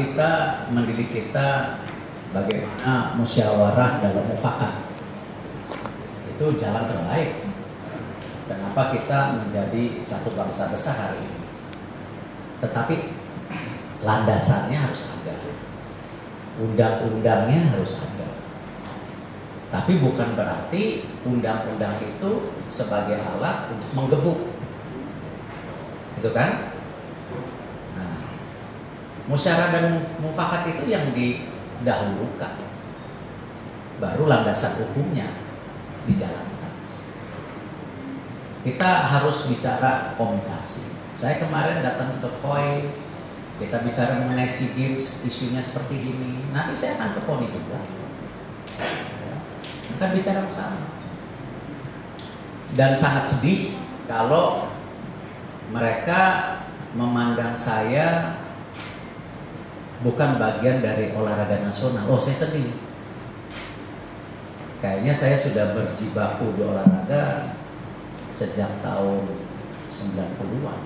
kita mendidik kita bagaimana musyawarah dalam mufakat. Itu jalan terbaik. Kenapa kita menjadi satu bangsa besar hari ini. Tetapi landasannya harus ada. Undang-undangnya harus ada. Tapi bukan berarti undang-undang itu sebagai alat untuk menggebuk. Gitu kan? Nah, musyawarah dan mufakat itu yang didahulukan. Baru landasan hukumnya dijalankan. Kita harus bicara komunikasi. Saya kemarin datang ke KOI, kita bicara mengenai SEA Games, isunya seperti ini. Nanti saya akan ke KONI juga. Akan bicara bersama. Dan sangat sedih kalau mereka memandang saya bukan bagian dari olahraga nasional. Oh, saya sedih. Kayaknya saya sudah berjibaku di olahraga sejak tahun 90-an.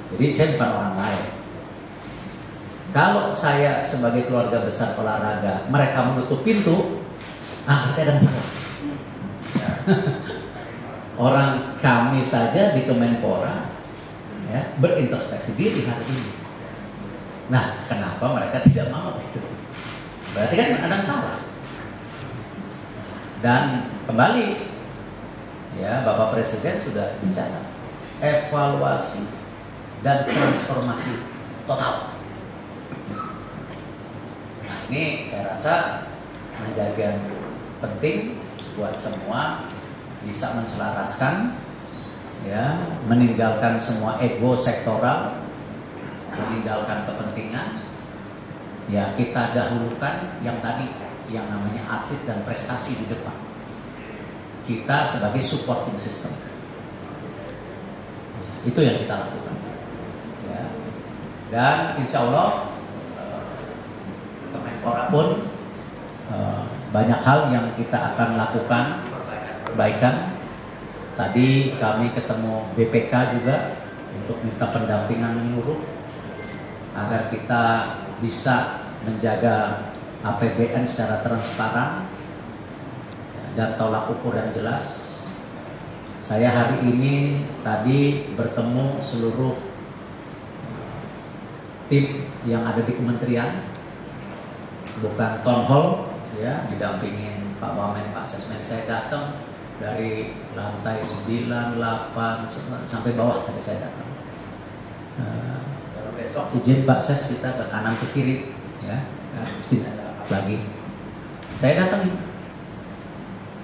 Jadi saya bukan orang lain. Kalau saya sebagai keluarga besar olahraga, mereka menutup pintu, berarti ada yang salah. Orang kami saja di Kemenpora ya, berintrospeksi diri hari ini. Nah, kenapa mereka tidak mau itu? Berarti kan ada yang salah. Dan kembali, ya Bapak Presiden sudah bicara evaluasi dan transformasi total. Nah, ini saya rasa menjaga penting buat semua bisa menselaraskan, ya, meninggalkan semua ego sektoral, meninggalkan kepentingan. Ya, kita dahulukan yang tadi, yang namanya atlet dan prestasi di depan. Kita sebagai supporting system. Itu yang kita lakukan. Ya. Dan insya Allah Kemenpora pun banyak hal yang kita akan lakukan perbaikan. Tadi kami ketemu BPK juga untuk minta pendampingan menyeluruh agar kita bisa menjaga APBN secara transparan dan tolak ukur yang jelas. Saya hari ini tadi bertemu seluruh tim yang ada di kementerian, bukan town hall, ya, didampingin Pak Wamen, Pak Sesmen. Saya datang dari lantai 9, 8 sampai bawah tadi saya datang. Besok izin Pak Ses kita ke kanan ke kiri, ya, sini lagi. Saya datang,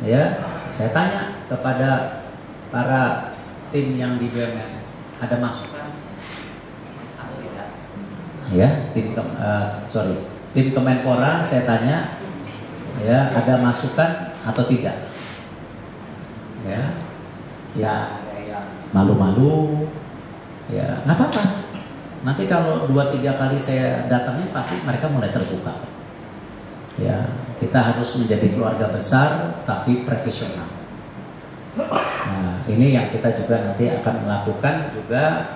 ya, saya tanya kepada para tim yang di BUMN, ada masukan atau tidak? Ya, tim Kemenpora saya tanya, ya, ada masukan atau tidak? Ya, ya, malu-malu, ya, nggak apa-apa. Nanti kalau 2-3 kali saya datangnya pasti mereka mulai terbuka. Ya, kita harus menjadi keluarga besar tapi profesional. Nah, ini yang kita juga nanti akan melakukan juga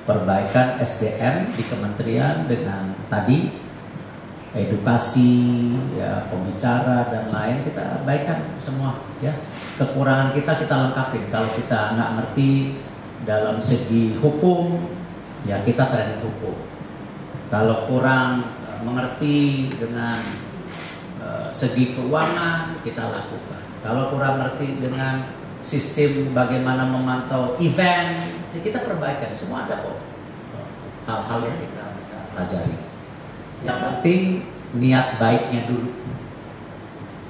perbaikan SDM di kementerian dengan tadi edukasi, ya, pembicara dan lain kita baikkan semua, ya. Kekurangan kita lengkapin. Kalau kita nggak ngerti dalam segi hukum, ya kita training hukum. Kalau kurang mengerti dengan segi keuangan, kita lakukan. Kalau kurang mengerti dengan sistem bagaimana memantau event, ya kita perbaikan. Semua ada kok hal-hal yang kita bisa pelajari. Yang penting niat baiknya dulu,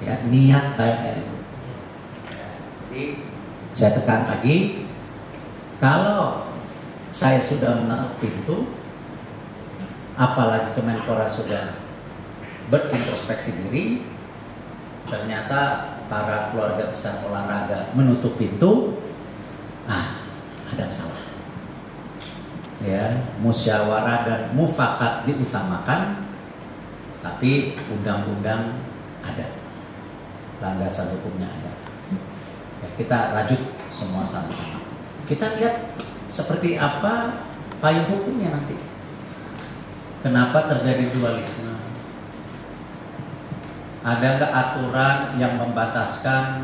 ya, niat baiknya dulu. Jadi saya tekan lagi, kalau saya sudah menutup pintu, apalagi Kemenpora sudah berintrospeksi diri, ternyata para keluarga besar olahraga menutup pintu, ada yang salah. Ya, musyawarah dan mufakat diutamakan, tapi undang-undang ada, landasan hukumnya ada. Ya, kita rajut semua sama-sama. Kita lihat seperti apa payung hukumnya nanti. Kenapa terjadi dualisme? Ada nggak aturan yang membataskan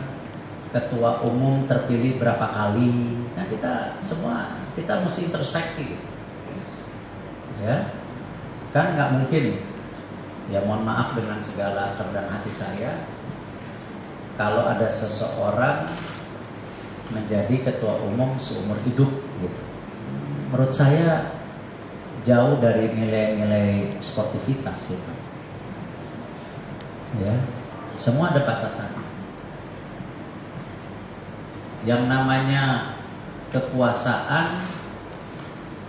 ketua umum terpilih berapa kali? Kan kita mesti introspeksi, ya. Kan nggak mungkin, ya mohon maaf dengan segala kerendahan hati saya, kalau ada seseorang menjadi ketua umum seumur hidup gitu. Menurut saya jauh dari nilai-nilai sportivitas itu. Ya, semua ada batasannya. Yang namanya kekuasaan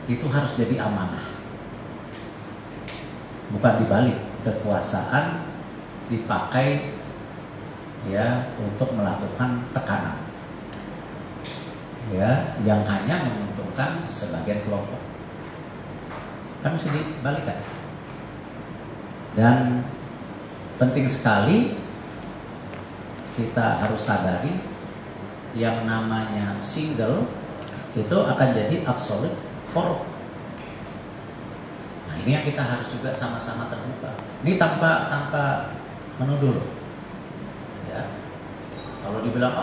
itu harus jadi amanah. Bukan dibalik, kekuasaan dipakai ya untuk melakukan tekanan. Ya, yang hanya menguntungkan sebagian kelompok. Kan mesti dibalikan. Dan penting sekali kita harus sadari yang namanya single itu akan jadi absolute korup. Nah, ini yang kita harus juga sama-sama terbuka. Ini tanpa menuduh. Ya. Kalau dibilang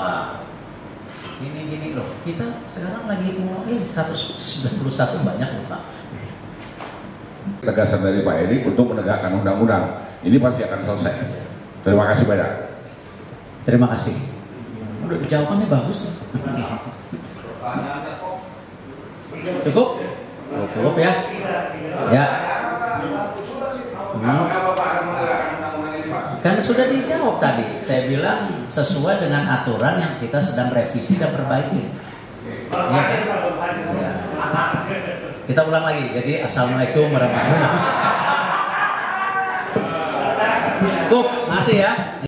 gini loh, kita sekarang lagi mau 191 banyak loh Pak. Tegasan dari Pak Edi untuk menegakkan undang-undang ini pasti akan selesai. Terima kasih banyak. Terima kasih. Udah jawabannya bagus. Cukup? Cukup ya. Ya. Kan sudah dijawab tadi. Saya bilang sesuai dengan aturan yang kita sedang revisi dan perbaiki. Ya kan? Ya. Kita ulang lagi. Jadi assalamualaikum warahmatullahi wabarakatuh. Cukup, masih ya.